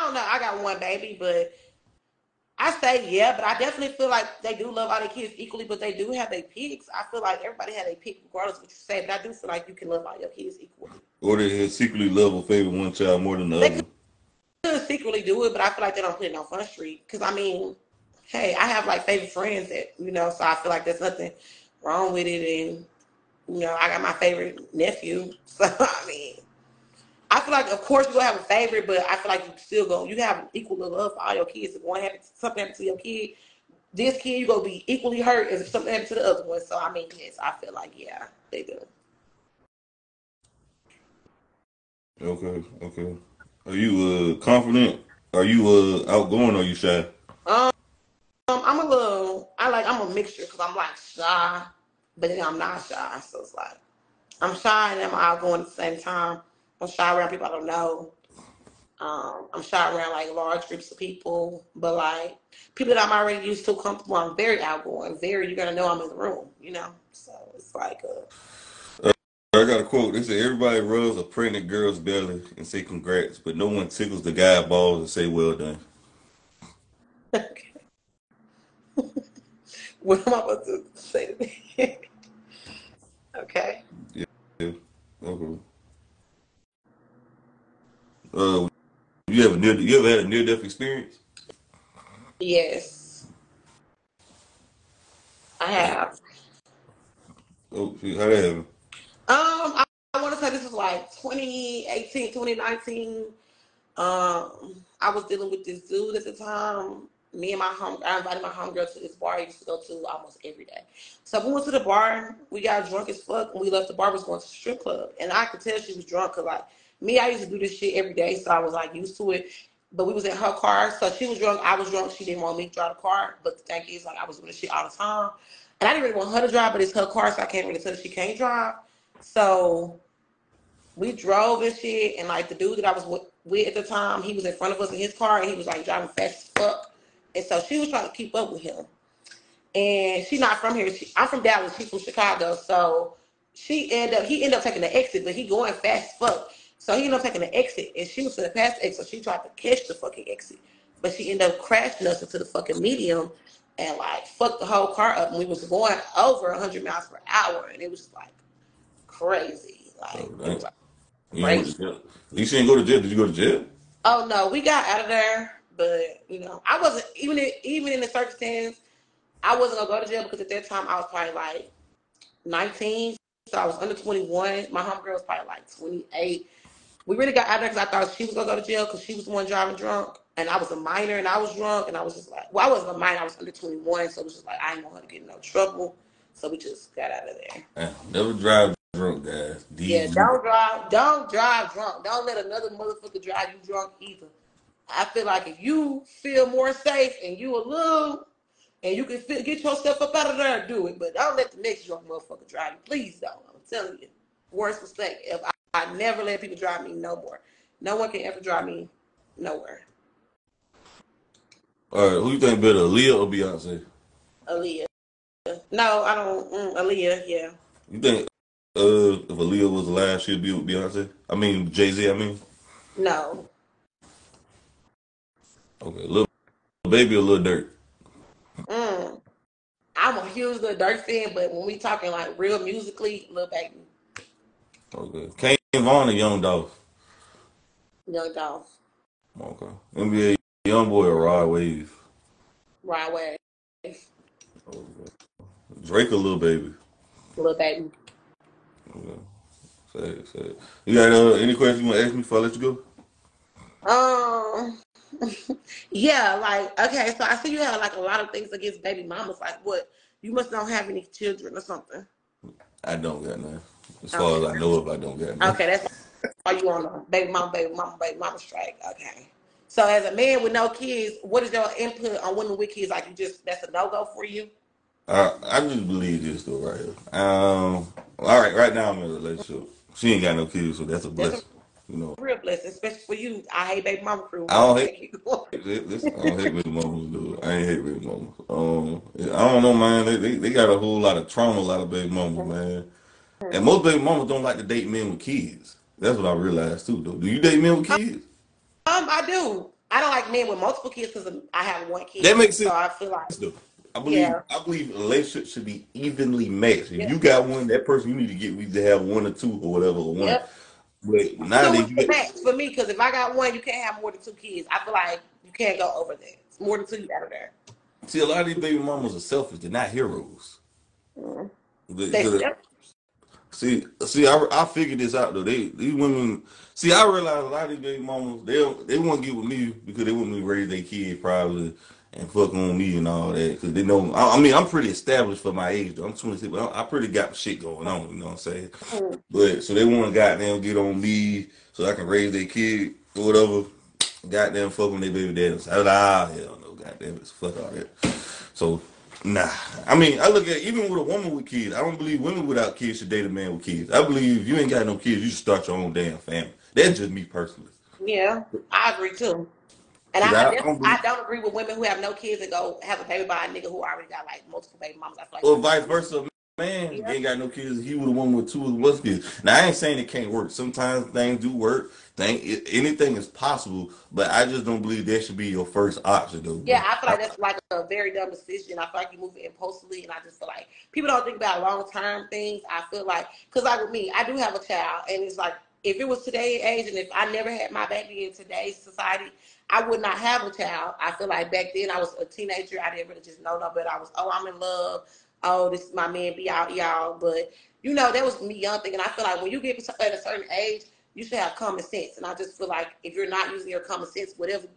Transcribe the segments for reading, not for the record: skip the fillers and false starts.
don't know. I got one baby, but I say yeah, but I definitely feel like they do love all their kids equally, but they do have their picks. I feel like everybody had a pick regardless of what you say, but I do feel like you can love all your kids equally. Or they secretly love or favor one child more than the They other. could secretly do it, but I feel like they don't put it on Front Street. Because I mean, hey, I have like favorite friends that so I feel like there's nothing wrong with it, and I got my favorite nephew, so I mean. I feel like, of course, you're gonna have a favorite, but I feel like you have equal love for all your kids. If something happens to your kid, this kid you gonna be equally hurt as if something happened to the other one. So I mean, yes, I feel like yeah, they do. Okay, okay. Are you confident? Are you outgoing or are you shy? Um, I'm a mixture because I'm like shy, but then I'm not shy. So it's like I'm shy and I'm outgoing at the same time. I'm shy around people I don't know. I'm shy around like large groups of people, but like people that I'm already used to, comfortable. I'm very outgoing. You're gonna know I'm in the room. So it's like, I got a quote. They say everybody rubs a pregnant girl's belly and say congrats, but no one tickles the guy balls and say well done. okay, what am I about to say to me? Okay. Yeah. Okay. Uh, you ever had a near death experience? Yes, I have. Oh, shit, how that happen? I want to say this was like 2018, 2019. I was dealing with this dude at the time. I invited my homegirl to this bar I used to go to almost every day. So we went to the bar. We got drunk as fuck. And we left the bar. Was going to the strip club, and I could tell she was drunk because like me, I used to do this shit every day, so I was like used to it. But we was in her car, so she was drunk. I was drunk. She didn't want me to drive the car, but the thing is, like I was doing this shit all the time, and I didn't really want her to drive, but it's her car, so I can't really tell her she can't drive. So we drove and shit, and like the dude that I was with at the time, he was in front of us in his car, and he was like driving fast as fuck. And so she was trying to keep up with him. And she's not from here. I'm from Dallas. She's from Chicago. So he ended up taking the exit, but he going fast as fuck. So he ended up taking the exit, and she was in the past exit, so she tried to catch the fucking exit. But she ended up crashing us into the fucking medium and like fucked the whole car up. And we was going over 100 miles per hour, and it was just like crazy. Like Oh, it was dang. like You ain't went crazy. to jail. At least you didn't go to jail. Did you go to jail? Oh no, we got out of there, but I wasn't even in the circumstance. I wasn't gonna go to jail because at that time I was probably like 19, so I was under 21. My homegirl was probably like 28. We really got out of there because I thought she was gonna go to jail because she was the one driving drunk, and I was a minor and I was drunk, and I was just like, well, I wasn't a minor, I was under 21, so it was just like I didn't want her to get in no trouble, so we just got out of there. Never drive drunk, guys. Yeah, don't drive drunk. Don't let another motherfucker drive you drunk either. I feel like if you feel more safe and you a little and you can get yourself up out of there, do it. But don't let the next drunk motherfucker drive you. Please don't. I'm telling you. Worst mistake. If I never let people drive me no more. No one can ever drive me nowhere. All right, who you think better, Aaliyah or Beyonce? Aaliyah. No, I don't. Aaliyah, yeah. You think if Aaliyah was alive, she'd be with Beyonce? I mean Jay Z. I mean, No. okay, little baby or little dirt. Mm. I'm a huge Lil Durk fan, but when we talking like real musically, Lil Baby, Okay, Kane Vaughn or Young Dolph. Young Dolph, Okay, NBA Young Boy or Rod Wave. Rod Wave, Okay. Drake or Lil Baby. Lil Baby. Okay. Say it, say it. You got any questions you want to ask me before I let you go? Um, yeah, like okay, so I see you have like a lot of things against baby mamas. Like what? You must not have any children or something. I don't got none. As far Okay, as I know of, I don't got none. okay, that's why you on a baby mama strike. Okay. So as a man with no kids, what is your input on women with kids? Like you just that's a no go for you. I just believe this though right here. All right, right now I'm in a relationship. She ain't got no kids, so that's a That's a blessing. You know, real blessing, especially for you. I hate baby mama crew, I but don't okay, hate keep going. this. I don't hate baby mamas, dude. I ain't hate baby mamas. I don't know, man. They got a whole lot of trauma, a lot of baby mamas, man. And most baby mamas don't like to date men with kids. That's what I realized too, though. Do you date men with kids? I do. I don't like men with multiple kids because I have one kid. That makes so sense. I feel like, Though. I yeah, believe a relationship should be evenly matched. If yeah, you got one, that person you need to get to have one or two or whatever or one. yep. But Two nowadays is you the get max for me because if I got one, you can't have more than 2 kids. I feel like you can't go over that. It's more than 2, you out of there. see a lot of these baby mamas are selfish. They're not heroes. Mm. They The, see, I figured this out though. These women. See, I realize a lot of these baby mamas they want to get with me because they want me to raise their kids probably and fuck on me and all that because they know. I mean, I'm pretty established for my age though. I'm 26, but I pretty got shit going on. You know what I'm saying? Mm. But so they want to goddamn get on me so I can raise their kid or whatever. Goddamn fuck on their baby daddies. I was like, hell no, goddamn it, fuck all that. So nah, I mean, I look at even with a woman with kids. I don't believe women without kids should date a man with kids. I believe if you ain't got no kids, you should start your own damn family. That's just me personally. Yeah, I agree too. And 'Cause I don't I believe, don't agree with women who have no kids and go have a baby by a nigga who already got like multiple baby mamas. I feel like or that's vice weird. versa. Man, Yeah. you ain't got no kids. He with a woman with 2 or 1 kids. Now I ain't saying it can't work. Sometimes things do work. Anything is possible, but I just don't believe that should be your first option though. Yeah, I feel like that's like a very dumb decision. I feel like you move impulsively, and I just feel like people don't think about long term things. I feel like, because like with me, I do have a child, and it's like if it was today's age, and if I never had my baby in today's society, I would not have a child. I feel like back then I was a teenager. I didn't really just know no better. I was, oh, I'm in love. Oh, this is my man. Be out, y'all. But you know, that was me young thinking. I feel like when you get at a certain age, you should have common sense. And I just feel like if you're not using your common sense, whatever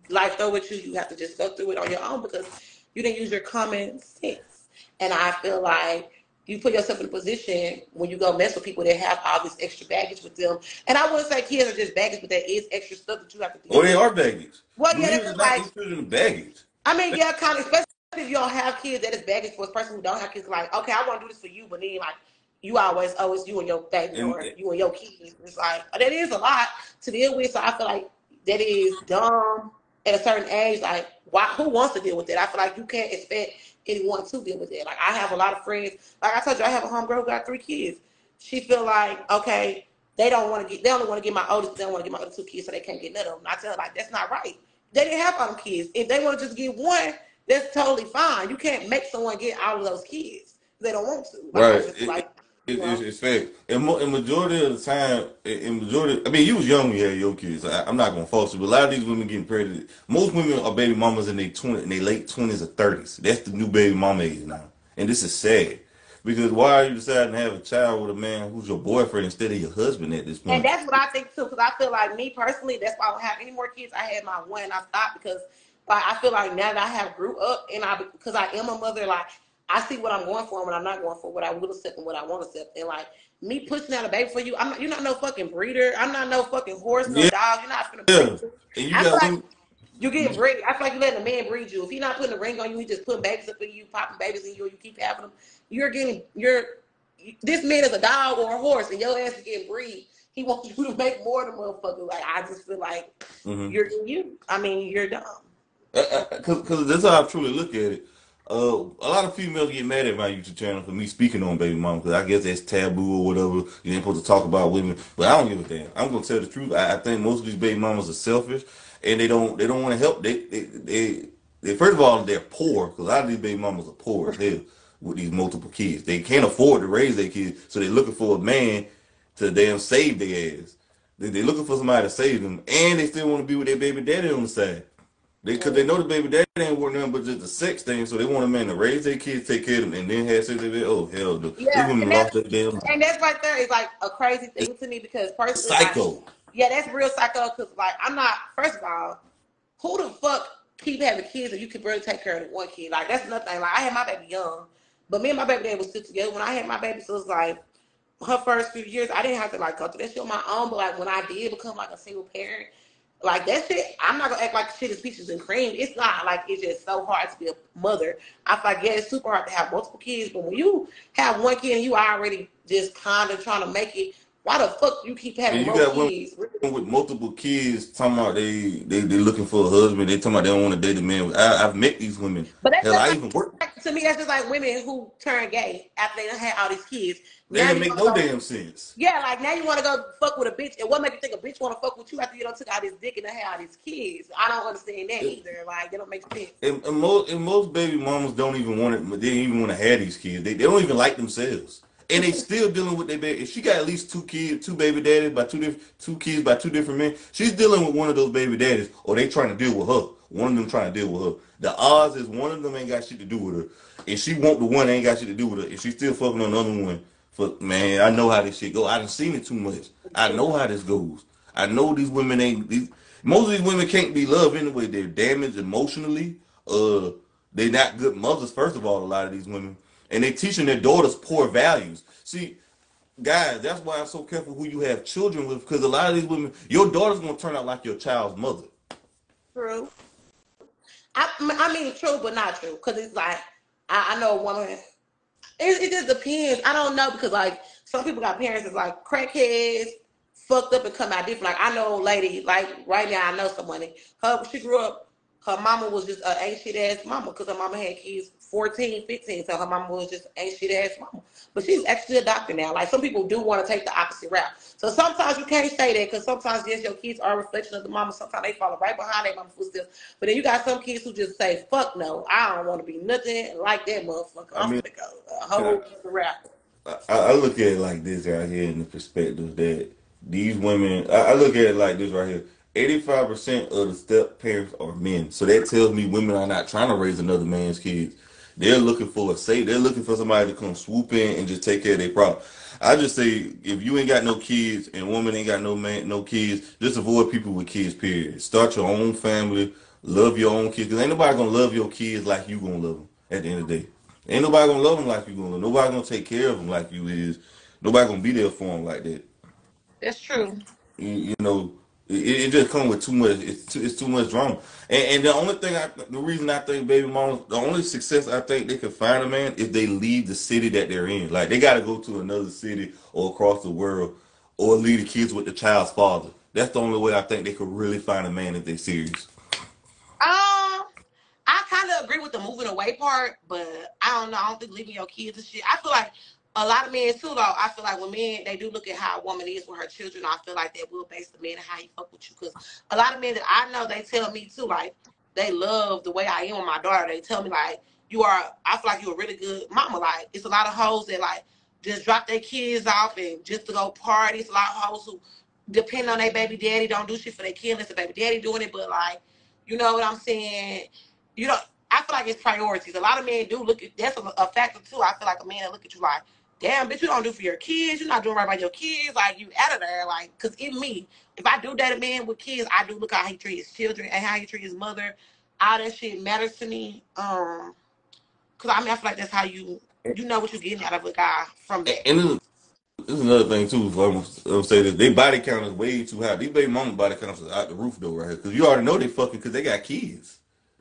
life throw at you, you have to just go through it on your own because you didn't use your common sense. And I feel like you put yourself in a position when you go mess with people that have all this extra baggage with them. And I wouldn't say kids are just baggage, but there is extra stuff that you have to deal Or with. they are baggage. Well, yeah, Believe it that's or just not, like, they fit in the baggage. I mean, yeah, kind of, especially if you don't have kids, that is baggage for a person who don't have kids. Like, okay, I want to do this for you, but then like, you always, oh, it's you and your baby or you and your kids. It's like, that is a lot to deal with. So I feel like that is dumb at a certain age. Like, why? Who wants to deal with it? I feel like you can't expect anyone to deal with it. Like, I have a lot of friends. Like I told you, I have a homegirl who got 3 kids. She feel like, okay, they only want to get my oldest, they don't want to get my other 2 kids, so they can't get none of them. And I tell her, like, that's not right. They didn't have all them kids. If they want to just get one, that's totally fine. You can't make someone get all of those kids. They don't want to. Like, I just Right. like, you know. It's fact. And majority of the time, I mean, you was young when you had your kids. I'm not gonna false you, but a lot of these women getting pregnant. Most women are baby mamas in their late 20s or 30s. That's the new baby mama age now, and this is sad because why are you deciding to have a child with a man who's your boyfriend instead of your husband at this And point? that's what I think too, because I feel like me personally, that's why I don't have any more kids. I had my one, and I stopped because like I feel like now that I have grew up, and because I am a mother, like I see what I'm going for and what I'm not going for, what I will accept and what I won't accept, and like me pushing out a baby for you, you're not no fucking breeder. I'm not no fucking horse, no Yeah, dog. You're not gonna breed yeah. me. And you I feel got like women. you get breed. I feel like you letting a man breed you. If he's not putting a ring on you, he just putting babies up in you, popping babies in you, or you keep having them. This man is a dog or a horse, and your ass is getting breed. He wants you to make more than motherfucker. Like I just feel like Mhm. you're dumb. Because that's how I truly look at it. A lot of females get mad at my YouTube channel for me speaking on baby mama because I guess that's taboo or whatever. You ain't supposed to talk about women, but I don't give a damn. I'm gonna tell the truth. I think most of these baby mamas are selfish and they don't want to help. They first of all they're poor because a lot of these baby mamas are poor as hell with these multiple kids. They can't afford to raise their kids, so they're looking for a man to damn save their ass. They're looking for somebody to save them, and they still want to be with their baby daddy on the side. Because they know the baby daddy ain't worth nothing but just a sex thing, so they want a man to raise their kids, take care of them, and then have sex with them. Oh hell, no. These Yeah, women lost their damn mind. and that's right there is like a crazy It's thing to me because personally, like, psycho. yeah, that's real psycho. Because like, I'm not. First of all, who the fuck keep having kids and you can barely take care of one kid? Like that's nothing. Like I had my baby young, but me and my baby daddy was still together when I had my baby. So it's like her first few years, I didn't have to like go through that shit on my own. But like when I did become like a single parent, like that shit, I'm not gonna act like shit is peaches and cream. It's not like it's just so hard to be a mother. I feel like yeah, it's super hard to have multiple kids, but when you have one kid and you already just kind of trying to make it, why the fuck you keep having And you more got women kids? with multiple kids talking about they looking for a husband. They talking about they don't want to date a man. I've met these women. But that's Hell, just I like even work. to me, that's just like women who turn gay after they done had all these kids. That Now didn't you make want to no go, damn sense. yeah, like now you want to go fuck with a bitch, and what make you think a bitch want to fuck with you after you done took out his dick and done had all these kids? I don't understand that It, either. Like, it don't make sense. and most baby mamas don't even want it. They don't even want to have these kids. They don't even like themselves, and they still dealing with their baby. If she got at least 2 kids, 2 baby daddies by two kids by 2 different men, she's dealing with one of those baby daddies, or they trying to deal with her. One of them trying to deal with her. The odds is one of them ain't got shit to do with her, and she want the one that ain't got shit to do with her, and she still fucking on the other one. For man, I know how this shit go. I done seen it too much. I know how this goes. I know these women ain't. Most of these women can't be loved anyway. They're damaged emotionally. They're not good mothers. First of all, a lot of these women, and they teaching their daughters poor values. See, guys, that's why I'm so careful who you have children with, because a lot of these women, your daughter's gonna turn out like your child's mother. True. I mean, true, but not true. Because it's like, I know a woman. It just depends. I don't know because like some people got parents that's like crackheads, fucked up and come out different. Like I know a lady, like right now I know someone. She grew up. Her mama was just an ain't shit ass mama because her mama had kids 14, 15. So her mama was just ain't shit ass mama. But she's actually a doctor now. Like some people do want to take the opposite route. So sometimes you can't say that because sometimes yes, your kids are a reflection of the mama. Sometimes they follow right behind their mama's footsteps. But then you got some kids who just say, "Fuck no, I don't want to be nothing like that motherfucker. I I'm mean, gonna go a whole other route." I look at it like this right here in the perspective that these women, I look at it like this right here. 85% of the step parents are men. So that tells me women are not trying to raise another man's kids. They're looking for a safe. They're looking for somebody to come swoop in and just take care of their problem. I just say if you ain't got no kids and woman ain't got no man, no kids, just avoid people with kids. Period. Start your own family. Love your own kids. Cause ain't nobody gonna love your kids like you gonna love them at the end of the day. Ain't nobody gonna love them like you gonna love. Nobody gonna take care of them like you is. Nobody gonna be there for them like that. That's true. You know, it just comes with too much. It's too much drama. And the only thing, the reason I think baby mamas, the only success I think they can find a man is they leave the city that they're in. Like they got to go to another city or across the world, or leave the kids with the child's father. That's the only way I think they could really find a man if they're serious. I kind of agree with the moving away part, but I don't know. I don't think leaving your kids and shit. I feel like a lot of men too, though. I feel like when men they do look at how a woman is with her children, I feel like that will base the man and how he fuck with you. Because a lot of men that I know, they tell me too, like they love the way I am with my daughter. They tell me like you are. I feel like you're a really good mama. Like it's a lot of hoes that like just drop their kids off and just to go party. It's a lot of hoes who depend on their baby daddy, don't do shit for their kid unless the baby daddy doing it. But like, you know what I'm saying? You know, I feel like it's priorities. A lot of men do look at that's a factor too. I feel like a man that look at you like, damn, bitch, you don't do for your kids. You're not doing right by your kids. Like you out of there. Like, cause in me, if I do date a man with kids, I do look how he treats his children and how he treats his mother. All that shit matters to me. Cause I mean, I feel like that's how you know what you're getting out of a guy from that. And this is another thing too. I'm say this, they body count is way too high. These baby mama body counts is out the roof though, right here. Because you already know they fucking because they got kids.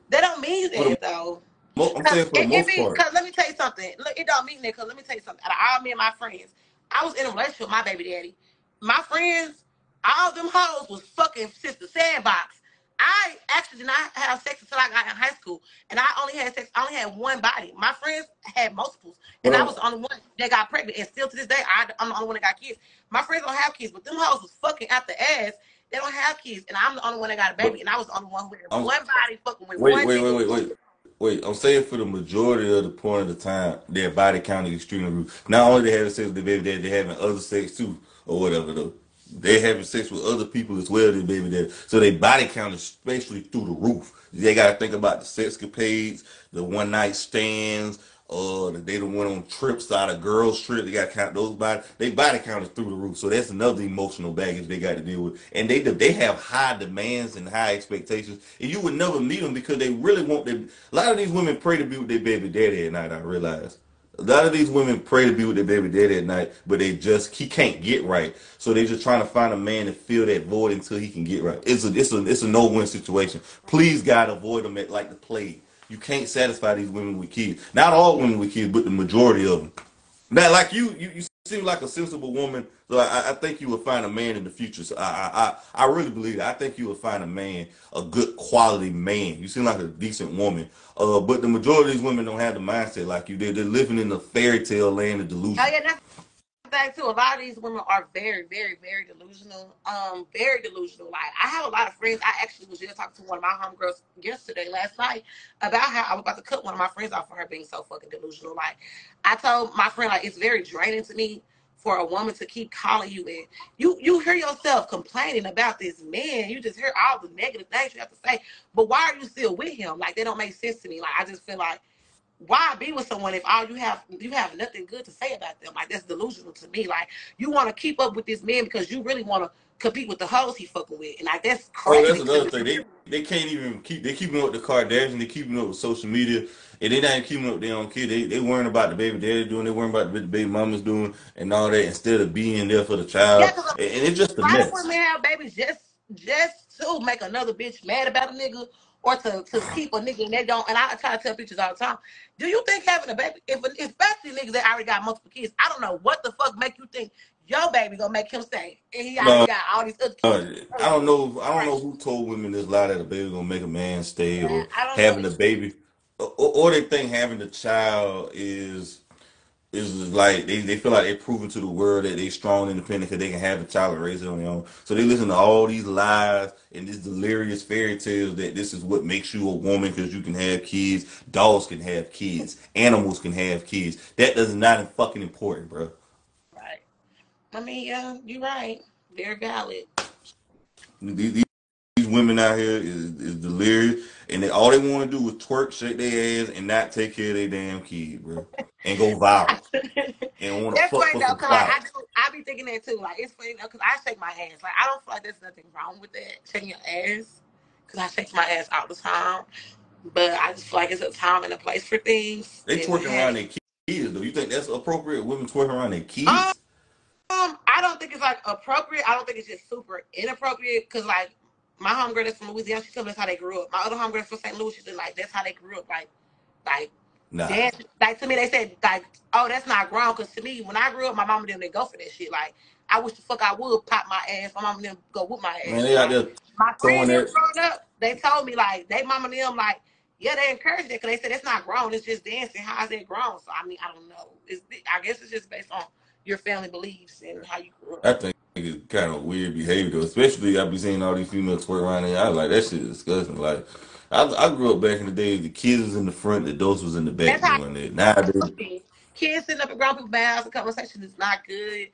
That don't mean For the that though. I'm Cause saying for the it most mean, part. cause let me tell you something. Look, it don't mean that. Cause let me tell you something. Out of all me and my friends, I was in a relationship with my baby daddy. My friends, all them hoes was fucking sister sandbox. I actually did not have sex until I got in high school, and I only had sex. I only had one body. My friends had multiples, But and I was the only one that got pregnant. And still to this day, I'm the only one that got kids. My friends don't have kids, but them hoes was fucking out the ass. They don't have kids, and I'm the only one that got a but baby, and I was the only one who had I'm one body fucking with wait, one wait, wait, nigga. wait, wait. Wait, I'm saying for the majority of the point of the time, their body count is extremely rude. Not only they having sex with the baby daddy, they having other sex too, or whatever though. They having sex with other people as well, their baby daddy. So their body count is especially through the roof. They gotta think about the sexcapades, the one night stands, they done went on trips out of girls' trip. They gotta count those body. They body count is through the roof. So that's another emotional baggage they got to deal with. And they have high demands and high expectations. And you would never meet them because they really want them. A lot of these women pray to be with their baby daddy at night. I realize. A lot of these women pray to be with their baby daddy at night, but he can't get right. So they just trying to find a man to fill that void until he can get right. It's a no win situation. Please God avoid them like the plague. You can't satisfy these women with kids. Not all women with kids, but the majority of them. Now, like you seem like a sensible woman. So I think you will find a man in the future. So I really believe that. I think you will find a man, a good quality man. You seem like a decent woman. But the majority of these women don't have the mindset like you did. They're living in the fairy tale land of Oh delusion. yeah, that's thing too. A lot of these women are very, very, very delusional. Very delusional. Like I have a lot of friends. I actually was just talking to one of my homegirls yesterday, last night, about how I was about to cut one of my friends off for her being so fucking delusional. Like I told my friend, like it's very draining to me for a woman to keep calling you in. You hear yourself complaining about this man. You just hear all the negative things you have to say. But why are you still with him? Like they don't make sense to me. Like I just feel like why be with someone if all you have nothing good to say about them? Like that's delusional to me. Like you want to keep up with this man because you really want to compete with the hoes he fucking with, and like that's Oh, that's crazy to another me. thing. They can't even keep. They keeping up with the Kardashians. They keeping up with social media, and they not even keeping up with their own kid. They worrying about the baby daddy doing. They worrying about the baby mama's doing, and all that instead of being there for the Yeah, child. because And it's just a a lot of mess. women have babies just to make another bitch mad about a nigga or to keep a nigga and they don't. And I try to tell bitches all the time. Do you think having a baby, especially niggas that already got multiple kids, I don't know what the fuck make you think your baby gonna make him stay and he already No, got all these other kids. I don't know. I don't know Right. who told women this lie that a baby gonna make a man stay or I don't know having a either. baby, or they think having a child is like they feel like they're proving to the world that they strong and independent because they can have a child and raise it on their own. So they listen to all these lies and these delirious fairy tales that this is what makes you a woman because you can have kids, dogs can have kids, animals can have kids. That is not fucking important, bro. Right. I mean, yeah, you're right. Very valid. These women out here is delirious, and all they want to do is twerk, shake their ass, and not take care of their damn kid, bro, and go viral and want to That's fuck funny for though, some cause like clout. I be thinking that too. Like it's funny though, cause I shake my ass. Like I don't feel like there's nothing wrong with that shaking your ass, cause I shake my ass all the time. But I just feel like it's a time and a place for things. They And twerking around hey, their kids, though. You think that's appropriate? Women twerking around their um, kids? I don't think it's like appropriate. I don't think it's just super inappropriate, cause like my homegirl that's from Louisiana, she told me that's how they grew up. My other homegirl from St. Louis, she said like that's how they grew up. Like Nah. dance, like to me, they said like, oh, that's not grown. Cause to me, when I grew up, my mama didn't go for that shit. Like, I wish the fuck I would pop my ass. My mama didn't go whoop my Man, ass. they And out like there my throwing friend them that. growing up, they told me like they mama them like, yeah, they encouraged it because they said it's not grown. It's just dancing. How is it grown? So I mean, I don't know. I guess it's just based on your family beliefs and how you grew I up. think it's kind of weird behavior, though. Especially I be seeing all these females twerk around there. I like that shit is disgusting. Like, I grew up back in the day. The kids was in the front, the adults was in the back That's how doing that. Nowadays, kids sitting up at grown people's mouths, the conversation is not good.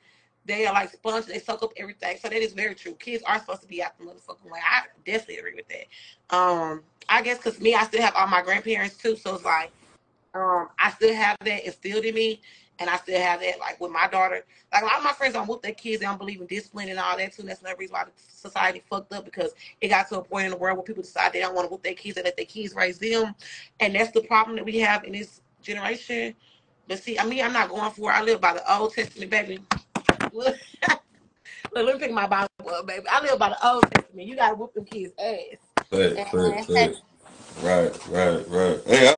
They are like sponges, they soak up everything. So that is very true. Kids are supposed to be out the motherfucking way. I definitely agree with that. I guess because me, I still have all my grandparents too. So it's like, I still have that instilled in me. And I still have that like with my daughter. Like a lot of my friends don't whoop their kids, they don't believe in discipline and all that too. And that's another reason why the society fucked up because it got to a point in the world where people decide they don't want to whoop their kids and let their kids raise them. And that's the problem that we have in this generation. But see, I mean, I'm not going for it. I live by the Old Testament, baby. Look, let me pick my Bible up, baby. I live by the Old Testament. You gotta whoop them kids' ass. but And, hey, right, right, right. Hey,